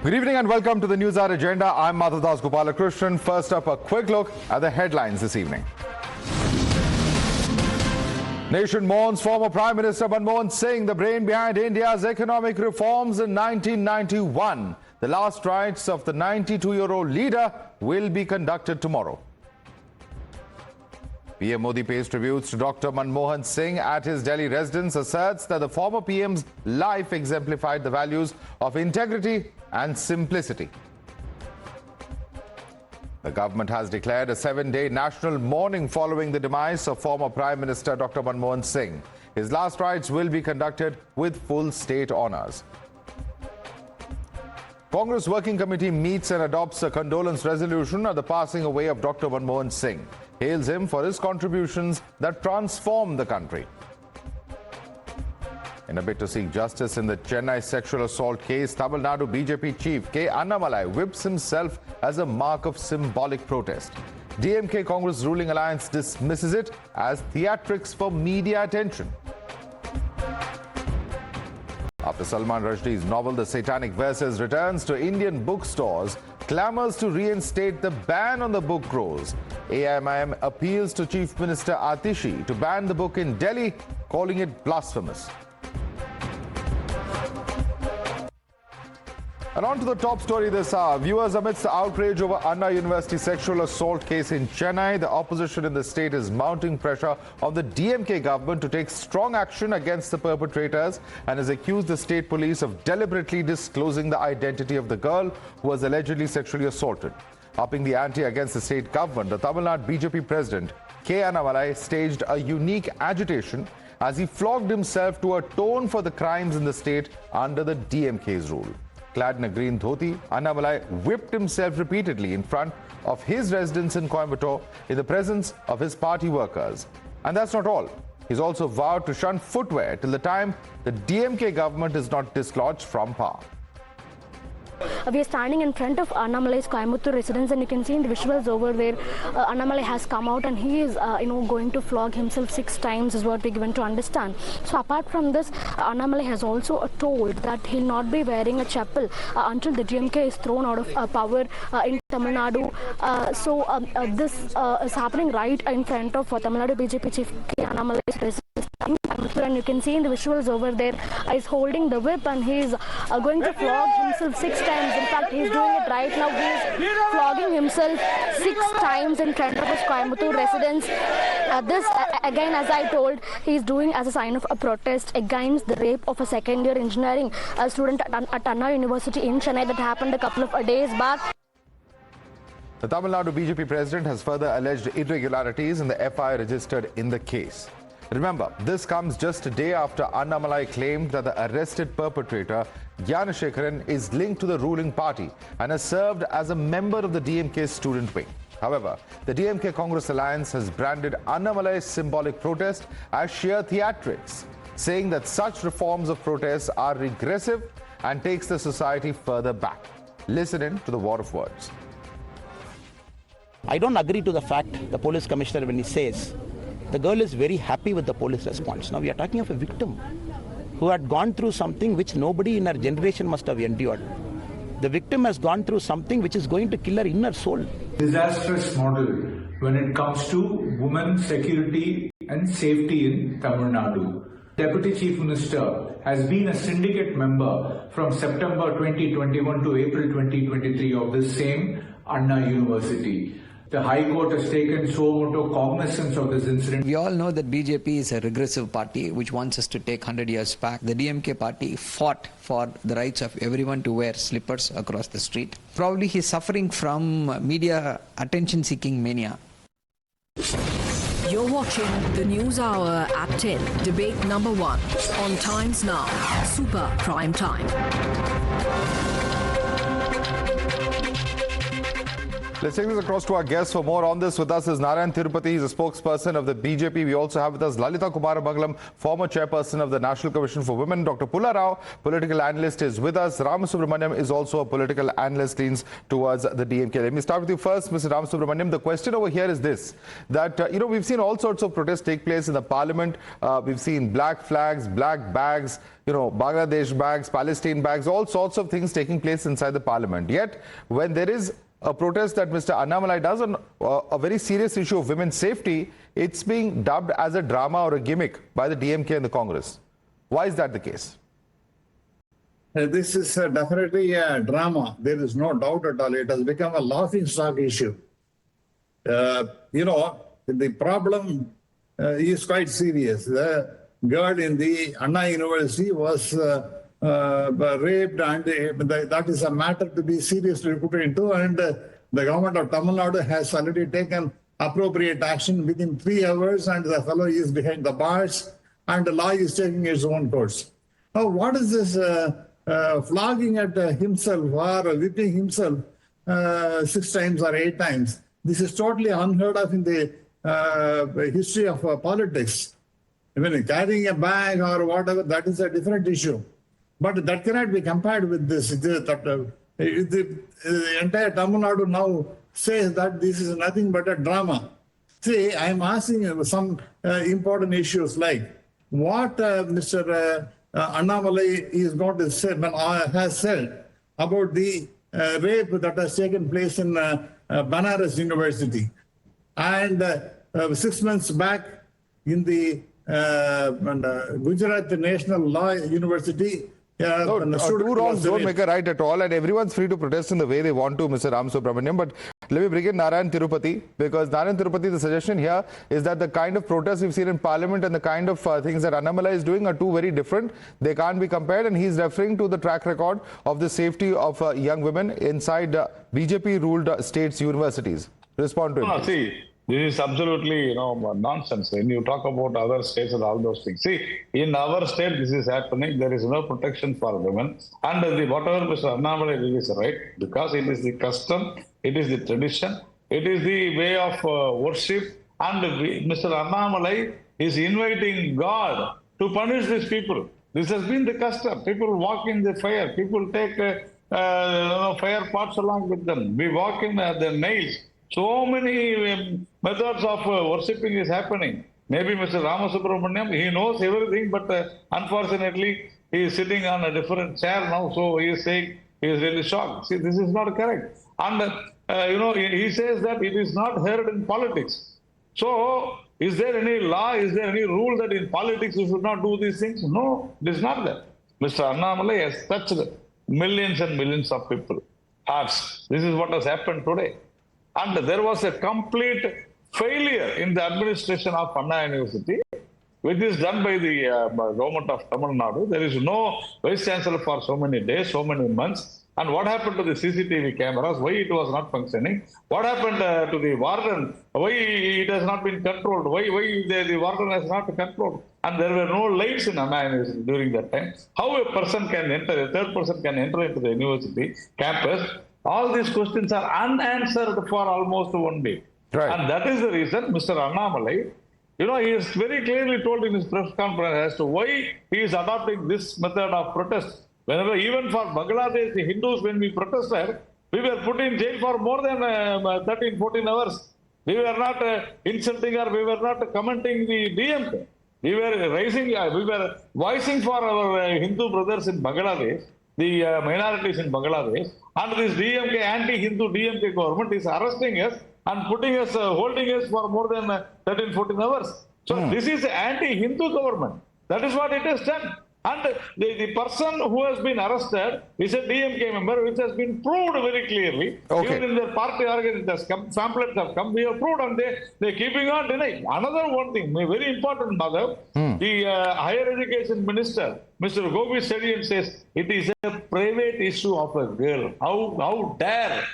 Good evening and welcome to the Newshour Agenda. I'm Madhavdas G. First up, a quick look at the headlines this evening. Nation mourns former Prime Minister Manmohan Singh, the brain behind India's economic reforms in 1991. The last rites of the 92-year-old leader will be conducted tomorrow. PM Modi pays tributes to Dr. Manmohan Singh at his Delhi residence, asserts that the former PM's life exemplified the values of integrity and simplicity. The government has declared a 7-day national mourning following the demise of former Prime Minister Dr. Manmohan Singh. His last rites will be conducted with full state honours. Congress Working Committee meets and adopts a condolence resolution at the passing away of Dr. Manmohan Singh. Hails him for his contributions that transformed the country. In a bid to seek justice in the Chennai sexual assault case, Tamil Nadu BJP chief K Annamalai whips himself as a mark of symbolic protest. DMK-Congress ruling alliance dismisses it as theatrics for media attention. After Salman Rushdie's novel The Satanic Verses returns to Indian bookstores, clamours to reinstate the ban on the book grows. AIMIM appeals to Chief Minister Atishi to ban the book in Delhi, calling it blasphemous. And on to the top story this hour. Viewers, amidst the outrage over Anna University sexual assault case in Chennai, the opposition in the state is mounting pressure on the DMK government to take strong action against the perpetrators and has accused the state police of deliberately disclosing the identity of the girl who was allegedly sexually assaulted. Upping the ante against the state government, the Tamil Nadu BJP president K Annamalai staged a unique agitation as he flogged himself to atone for the crimes in the state under the DMK's rule. Clad in a green dhoti, Annamalai whipped himself repeatedly in front of his residence in Coimbatore in the presence of his party workers. And that's not all. He's also vowed to shun footwear till the time the DMK government is not dislodged from power. We are standing in front of Annamalai's Coimbatore residence, and you can see in the visuals over there, Annamalai has come out and he is, going to flog himself 6 times is what we're given to understand. So apart from this, Annamalai has also told that he'll not be wearing a chapel until the DMK is thrown out of power in Tamil Nadu. This is happening right in front of Tamil Nadu BJP chief K Annamalai's residence. And you can see in the visuals over there, he's holding the whip and he's going to flog himself 6 times. In fact, he's doing it right now. He's flogging himself 6 times in front of his Coimbatore residence. This, again, as I told, he's doing as a sign of a protest against the rape of a second-year engineering student at Anna University in Chennai that happened a couple of days back. The Tamil Nadu BJP president has further alleged irregularities in the FIR registered in the case. Remember, this comes just a day after Annamalai claimed that the arrested perpetrator, Gyanashekaran, is linked to the ruling party and has served as a member of the DMK student wing. However, the DMK-Congress alliance has branded Annamalai's symbolic protest as sheer theatrics, saying that such reforms of protests are regressive and takes the society further back. Listen in to the war of words. I don't agree to the fact, the police commissioner, when he says the girl is very happy with the police response. Now we are talking of a victim who had gone through something which nobody in her generation must have endured. The victim has gone through something which is going to kill her inner soul. Disastrous model when it comes to women's security and safety in Tamil Nadu. Deputy Chief Minister has been a syndicate member from September 2021 to April 2023 of this same Anna University. The High Court has taken suo motu cognizance of this incident. We all know that BJP is a regressive party which wants us to take 100 years back. The DMK party fought for the rights of everyone to wear slippers across the street. Probably he's suffering from media attention-seeking mania. You're watching the News Hour at 10, debate number 1 on Times Now, Super Prime Time. Let's take this across to our guests. For more on this, with us is Narayan Tirupati. He's a spokesperson of the BJP. We also have with us Lalita Kumaramangalam, former chairperson of the National Commission for Women. Dr. Pulla Rao, political analyst, is with us. Ramasubramaniam is also a political analyst, leans towards the DMK. Let me start with you first, Mr. Ramasubramaniam. The question over here is this, that, we've seen all sorts of protests take place in the parliament. We've seen black flags, black bags, Bangladesh bags, Palestine bags, all sorts of things taking place inside the parliament. Yet, when there is a protest that Mr. Annamalai does on a very serious issue of women's safety, it's being dubbed as a drama or a gimmick by the DMK and the Congress. Why is that the case? This is definitely a drama. There is no doubt at all. It has become a laughing stock issue. The problem is quite serious. The girl in the Anna University was raped, and that is a matter to be seriously looked into, and the government of Tamil Nadu has already taken appropriate action within 3 hours, and the fellow is behind the bars, and the law is taking its own course. Now, what is this flogging at himself or whipping himself 6 times or 8 times? This is totally unheard of in the history of politics. Even carrying a bag or whatever, that is a different issue. But that cannot be compared with this. The entire Tamil Nadu now says that this is nothing but a drama. See, I am asking some important issues like what Mr. Annamalai is going to say, has said about the rape that has taken place in Banaras University. And 6 months back in the Gujarat National Law University, two wrongs don't make a right at all, and everyone's free to protest in the way they want to, Mr. Ramasubramaniam. But let me bring in Narayan Tirupati, because Narayan Tirupati, the suggestion here is that the kind of protests we've seen in Parliament and the kind of things that Annamalai is doing are two very different. They can't be compared, and he's referring to the track record of the safety of young women inside BJP-ruled states' universities. Respond to him. See, this is absolutely, nonsense. When you talk about other states and all those things. See, in our state, this is happening. There is no protection for women. And whatever Mr. Annamalai did is right, because it is the custom, it is the tradition, it is the way of worship. And Mr. Annamalai is inviting God to punish these people. This has been the custom. People walk in the fire. People take fire pots along with them. We walk in the nails. So many methods of worshipping is happening. Maybe Mr. Ramasubramaniam, he knows everything, but unfortunately, he is sitting on a different chair now, so he is saying he is really shocked. See, this is not correct. And, he says that it is not heard in politics. So, is there any law, is there any rule that in politics you should not do these things? No, it is not there. Mr. Annamalai has touched millions and millions of people hearts. This is what has happened today. And there was a complete failure in the administration of Anna University, which is done by the government of Tamil Nadu. There is no vice chancellor for so many days, so many months. And what happened to the CCTV cameras? Why it was not functioning? What happened to the warden? Why it has not been controlled? Why the warden has not controlled? And there were no lights in Anna University during that time. How a person can enter, a third person can enter into the university campus? All these questions are unanswered for almost 1 day. Right. And that is the reason Mr. Annamalai, he is very clearly told in his press conference as to why he is adopting this method of protest. Whenever, even for Bangladesh, the Hindus, when we protested, we were put in jail for more than 13, 14 hours. We were not insulting or we were not commenting the DMK. We were voicing for our Hindu brothers in Bangladesh, the minorities in Bangladesh, and this DMK, anti-Hindu DMK government is arresting us and putting us, holding us for more than 13, 14 hours. So this is anti-Hindu government. That is what it has done. And the person who has been arrested is a DMK member, which has been proved very clearly. Okay. Even in their party organ, pamphlets have come, we have proved, and they're keeping on denying. Another one thing, very important, Madhav, the higher education minister, Mr. Gopi Sadian, says it is a private issue of a girl. How dare?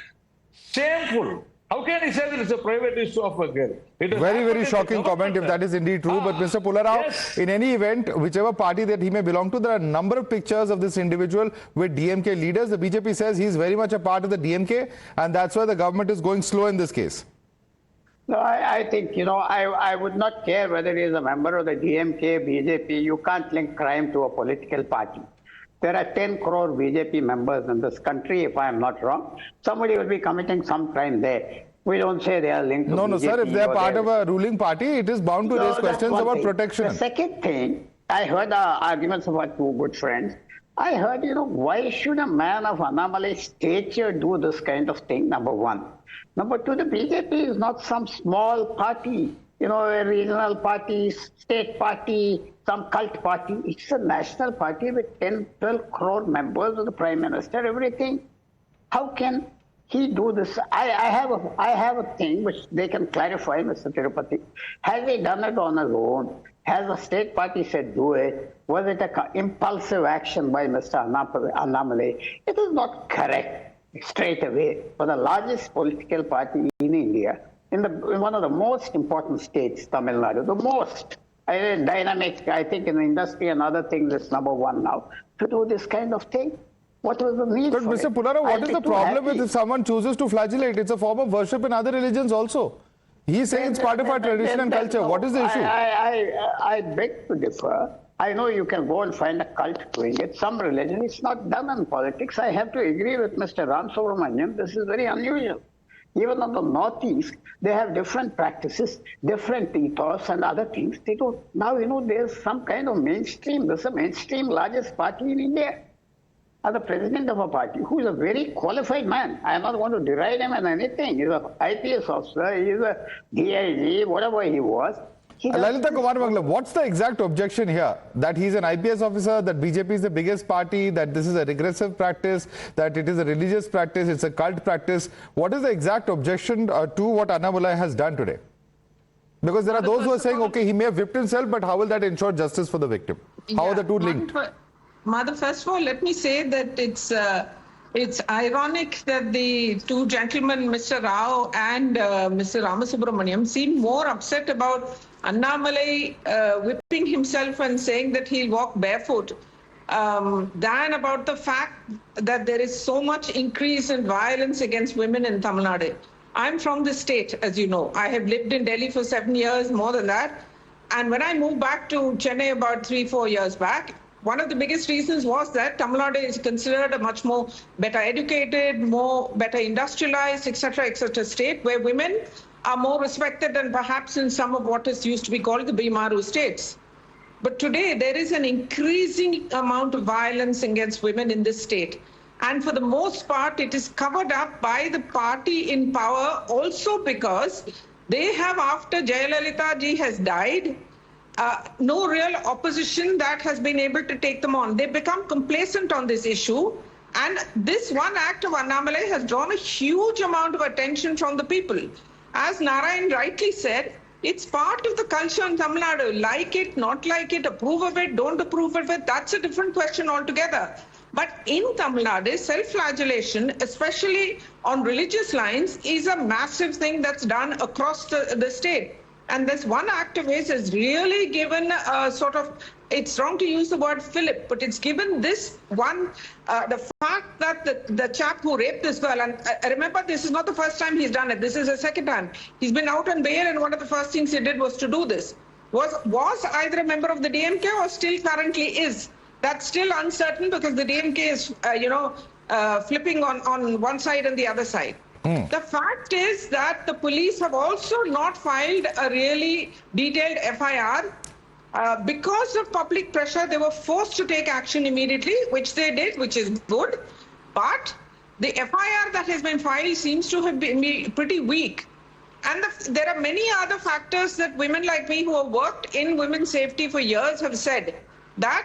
Shameful. How can he say that it's a private issue of a girl? It is Very, happened very in shocking the comment if government. that is indeed true. But Mr. Pularao, Yes. in any event, whichever party that he may belong to, there are a number of pictures of this individual with DMK leaders. The BJP says he's very much a part of the DMK, and that's why the government is going slow in this case. No, I think, I would not care whether he is a member of the DMK, BJP. You can't link crime to a political party. There are 10 crore BJP members in this country, if I am not wrong. Somebody will be committing some crime there. We don't say they are linked to No, BJP. sir. If they are part of a ruling party, it is bound to raise questions one about thing. protection. The second thing, I heard arguments about two good friends. I heard, why should a man of Annamalai's stature do this kind of thing, number one. Number two, the BJP is not some small party, a regional party, state party, some cult party. It's a national party with 10, 12 crore members of the Prime Minister, everything. How can he do this? I have a thing which they can clarify, Mr. Tirupati. Has he done it on his own? Has the state party said do it? Was it an impulsive action by Mr. Annamalai? It is not correct straight away for the largest political party in India, in one of the most important states, Tamil Nadu, the most dynamic, I think, in the industry and other things, is number one now, to do this kind of thing. What was the need But for Mr. it? Pularao, what I'll is be the too problem happy. with if someone chooses to flagellate? It's a form of worship in other religions also. He's saying it's part of our tradition and culture. What is the issue? I beg to differ. I know you can go and find a cult doing it. Some religion, it's not done in politics. I have to agree with Mr. Ram Subramanian. This is very unusual. Even on the Northeast, they have different practices, different ethos and other things. They don't. Now, there's some kind of mainstream. There's a mainstream largest party in India. And the president of a party, who is a very qualified man. I am not going to deride him and anything. He's an IPS officer, he's a DIG, whatever he was. Lalita Kumar Mangala, what's the exact objection here? That he's an IPS officer, that BJP is the biggest party, that this is a regressive practice, that it is a religious practice, it's a cult practice. What is the exact objection to what Annamalai has done today? Because there are those who are saying, okay, he may have whipped himself, but how will that ensure justice for the victim? How are the two linked? Mother, first of all, let me say that it's ironic that the two gentlemen, Mr. Rao and Mr. Ramasubramaniam, seem more upset about Annamalai whipping himself and saying that he'll walk barefoot than about the fact that there is so much increase in violence against women in Tamil Nadu. I'm from the state, as you know. I have lived in Delhi for 7 years, more than that. And when I moved back to Chennai about 3-4 years back, one of the biggest reasons was that Tamil Nadu is considered a much more better educated, better industrialized, etc. state where women are more respected than perhaps in some of what is used to be called the Bimaru states. But today there is an increasing amount of violence against women in this state. And for the most part, it is covered up by the party in power also because they have, after Jayalalitha ji has died, no real opposition that has been able to take them on. They become complacent on this issue. And this one act of Annamalai has drawn a huge amount of attention from the people. As Narayan rightly said, it's part of the culture in Tamil Nadu. Like it, not like it, approve of it, don't approve of it, that's a different question altogether. But in Tamil Nadu, self-flagellation, especially on religious lines, is a massive thing that's done across the state. And this one activist has really given a sort of, it's wrong to use the word fillip, but it's given this one, the fact that the chap who raped this girl, and I remember this is not the first time he's done it, this is the second time. He's been out on bail and one of the first things he did was to do this. Was either a member of the DMK or still currently is. That's still uncertain because the DMK is, flipping on one side and the other side. The fact is that the police have also not filed a really detailed FIR. Because of public pressure, they were forced to take action immediately, which they did, which is good. But the FIR that has been filed seems to have been pretty weak. And there are many other factors that women like me who have worked in women's safety for years have said that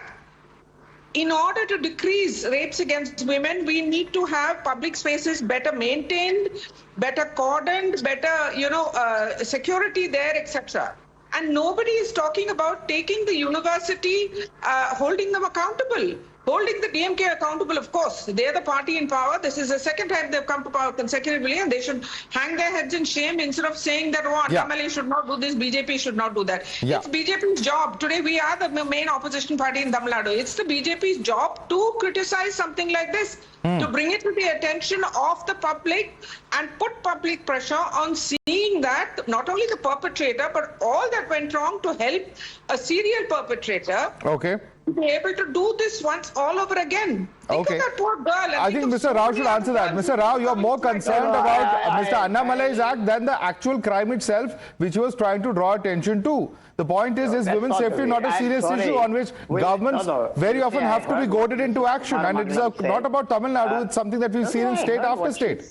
in order to decrease rapes against women, we need to have public spaces better maintained, better cordoned, better, security there, etc. And nobody is talking about taking the university, holding them accountable. Holding the DMK accountable, of course. They're the party in power. This is the second time they've come to power consecutively, and they should hang their heads in shame instead of saying that, oh, Annamalai should not do this, BJP should not do that. Yeah. It's BJP's job. Today, we are the main opposition party in Tamil Nadu. It's the BJP's job to criticize something like this, to bring it to the attention of the public and put public pressure on seeing that not only the perpetrator, but all that went wrong to help a serial perpetrator. Okay. Be able to do this once all over again. Think of that poor girl. I think Mr. Rao should answer that. Mr. Rao, you're more concerned about Mr. Annamalai's act than the actual crime itself, which he was trying to draw attention to. The point is women's safety not a serious issue on which governments very often have to be goaded into action. And it's not about Tamil Nadu, it's something that we've seen in state after state.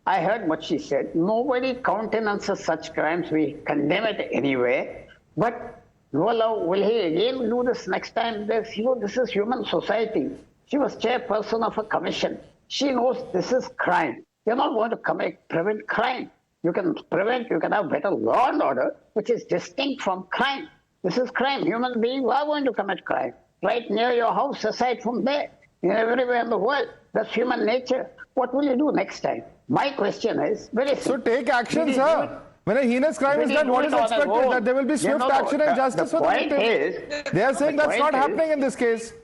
I heard what she said. Nobody countenances such crimes. We condemn it anyway. But will he again do this next time? This is human society. She was chairperson of a commission. She knows this is crime. You're not going to prevent crime. You can prevent, you can have better law and order, which is distinct from crime. This is crime. Human beings are going to commit crime. Right near your house, aside from there, everywhere in the world. That's human nature. What will you do next time? My question is very simple. So take action, sir. When a heinous crime is done, what is expected? That there will be swift action and justice for the victim. They are saying that's not happening in this case.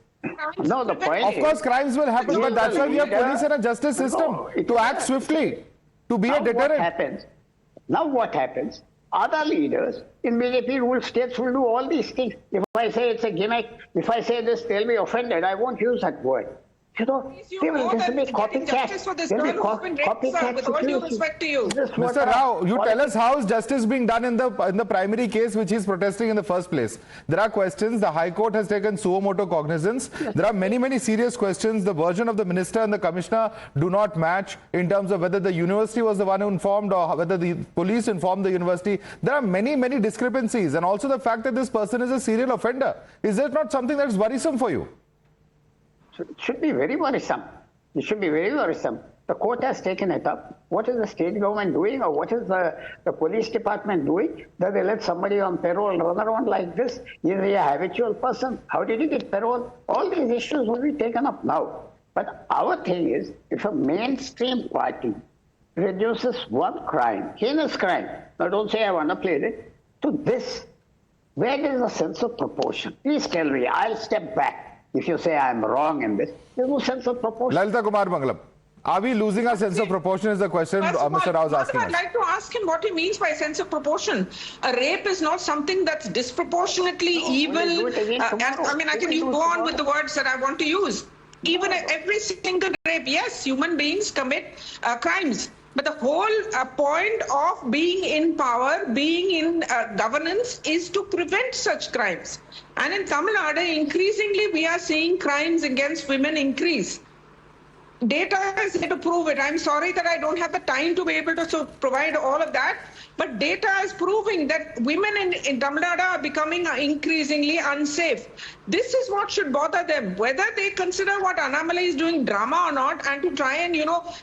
No, the point Of course, crimes will happen, but that's why we have police and a justice system to act swiftly, to be a deterrent. Now what happens? Other leaders in BJP ruled states will do all these things. If I say it's a gimmick, if I say this, they'll be offended. I won't use that word. They will just be copycats. With all due respect to you. Mr. Rao, you tell us how is justice being done in the primary case which he's protesting in the first place. There are questions. The High Court has taken suo moto cognizance. There are many serious questions. The version of the minister and the commissioner do not match in terms of whether the university was the one who informed or whether the police informed the university. There are many discrepancies, and also the fact that this person is a serial offender. Is that not something that's worrisome for you? It should be very worrisome. It should be very worrisome. The court has taken it up. What is the state government doing, or what is the police department doing that they let somebody on parole run around like this? Is he a habitual person? How did he get parole? All these issues will be taken up now. But our thing is, if a mainstream party reduces one crime, heinous crime, now don't say I've underplayed it, to this, where is the sense of proportion? Please tell me. I'll step back. If you say I'm wrong in this, there's no sense of proportion. Lalita Kumar Mangalam, are we losing our sense of proportion is the question Mr. Rao is asking us. I'd like to ask him what he means by sense of proportion. A rape is not something that's disproportionately evil. I can go on with the words that I want to use. Even every single rape, yes, human beings commit crimes. But the whole point of being in power, being in governance, is to prevent such crimes. And in Tamil Nadu, increasingly we are seeing crimes against women increase. Data is there to prove it. I'm sorry that I don't have the time to be able to provide all of that. But data is proving that women in Tamil Nadu are becoming increasingly unsafe. This is what should bother them. Whether they consider what Annamalai is doing drama or not, and to try and,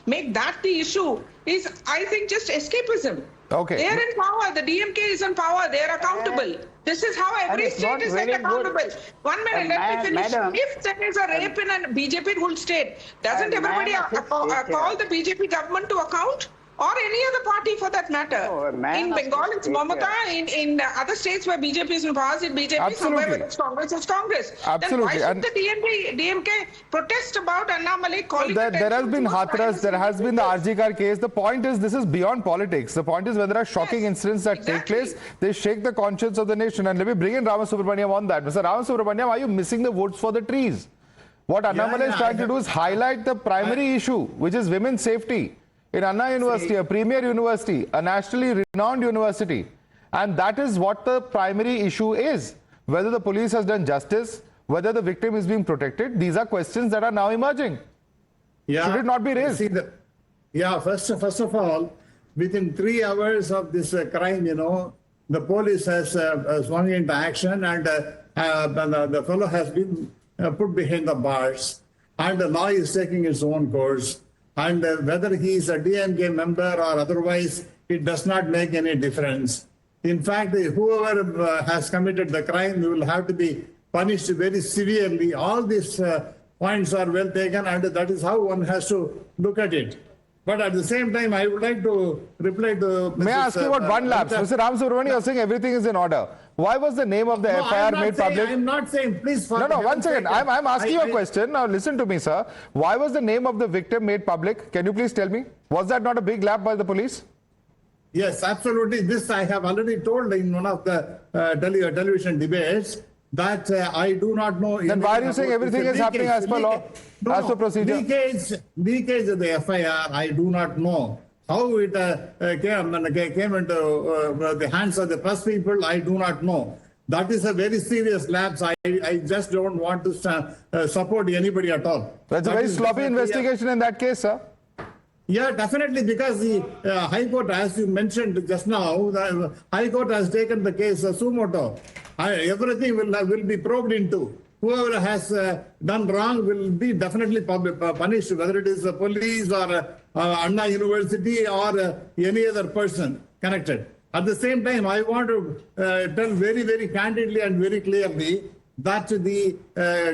make that the issue is, I think, just escapism. Okay. They are in power. The DMK is in power. They are accountable. This is how every state is accountable. 1 minute, let me finish. If there is a rape in a BJP ruled state, doesn't everybody call the BJP government to account? Or any other party for that matter. In Bengal, it's Mamata. In other states where BJP is in power, it's BJP. Absolutely. Somewhere where it's Congress, it's Congress. Absolutely. Then why should the DMK protest about Annamalai calling there has been Hathras, there has been the RG Kar case. The point is, this is beyond politics. The point is, when there are shocking incidents that take place, they shake the conscience of the nation. And let me bring in Ramasubramaniam on that. Mr. Ramasubramaniam, are you missing the woods for the trees? What Annamalai is trying to do is highlight the primary issue, which is women's safety. In Anna University, a premier university, a nationally renowned university. And that is what the primary issue is. Whether the police has done justice, whether the victim is being protected, these are questions that are now emerging. Yeah. Should it not be raised? First of all, within 3 hours of this crime, the police has swung into action, and the fellow has been put behind the bars, and the law is taking its own course. And whether he is a DMK member or otherwise, it does not make any difference. In fact, whoever has committed the crime will have to be punished very severely. All these points are well taken, and that is how one has to look at it. But at the same time, I would like to reply to May I ask you about one lapse? Mr. Ram Subramanian, you're saying everything is in order. Why was the name of the FIR made public? I'm not saying, please. No, one second. I'm asking you a question. Now listen to me, sir. Why was the name of the victim made public? Can you please tell me? Was that not a big lapse by the police? Yes, absolutely. This I have already told in one of the television debates that I do not know. Then why are you saying everything is happening as per law, as per procedure? Leakage of the FIR, I do not know. How it came into the hands of the press people, I do not know. That is a very serious lapse. I just don't want to support anybody at all. That's a very sloppy investigation in that case, sir. Yeah, definitely, because the High Court, as you mentioned just now, the High Court has taken the case suo motu. Everything will be probed into. Whoever has done wrong will be definitely punished, whether it is the police or Anna University or any other person connected. At the same time, I want to tell very, very candidly and very clearly that the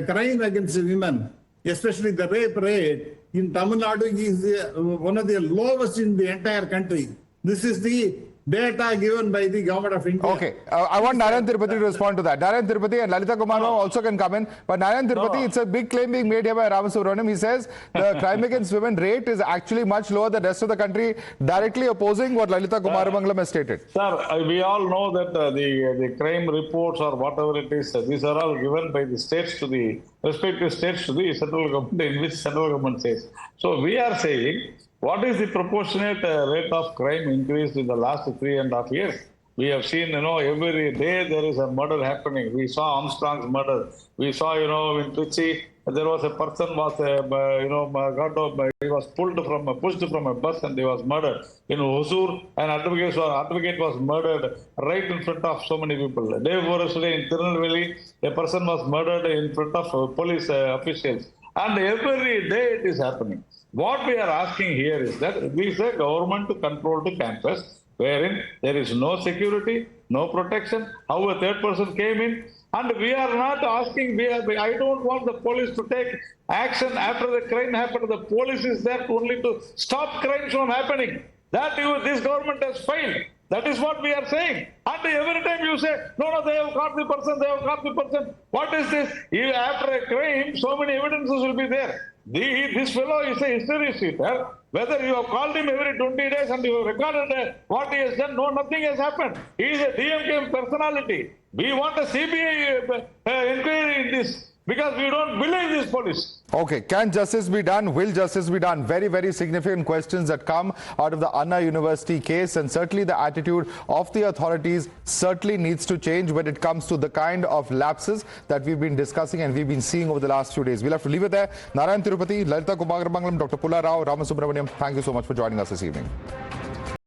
crime against women, especially the rape rate in Tamil Nadu, is one of the lowest in the entire country. This is the data given by the government of India. Okay, I want Narayan Tirupati to respond to that. Narayan Tirupati and Lalita Kumar also can come in. But Narayan Tirupati, it's a big claim being made here by Ramasubramanian. He says the crime against women rate is actually much lower than the rest of the country, directly opposing what Lalita Kumaramangalam has stated. Sir, we all know that the crime reports or whatever it is, these are all given by the states to the respective states to the central government, in which central government says. So we are saying, what is the proportionate rate of crime increased in the last 3.5 years? We have seen, every day there is a murder happening. We saw Armstrong's murder. We saw, in Trichy, there was a person he was pushed from a bus and he was murdered. In Hosur, an advocate was murdered right in front of so many people. Day before yesterday in Tirunelveli, a person was murdered in front of police officials. And every day it is happening. What we are asking here is that we say government to control the campus, wherein there is no security, no protection, how a third person came in, and we are not asking, I don't want the police to take action after the crime happened. The police is there only to stop crimes from happening. This government has failed. That is what we are saying. And every time you say, no, they have caught the person, What is this? After a crime, so many evidences will be there. This fellow is a history sheeter. Whether you have called him every 20 days and you have recorded what he has done, nothing has happened. He is a DMK personality. We want a CBI inquiry in this because we don't believe this police. Okay, can justice be done? Will justice be done? Very, very significant questions that come out of the Anna University case, and certainly the attitude of the authorities certainly needs to change when it comes to the kind of lapses that we've been discussing and we've been seeing over the last few days. We'll have to leave it there. Narayan Tirupati, Lalita Kumaramangalam, Dr. Pula Rao, Ramasubramanian, thank you so much for joining us this evening.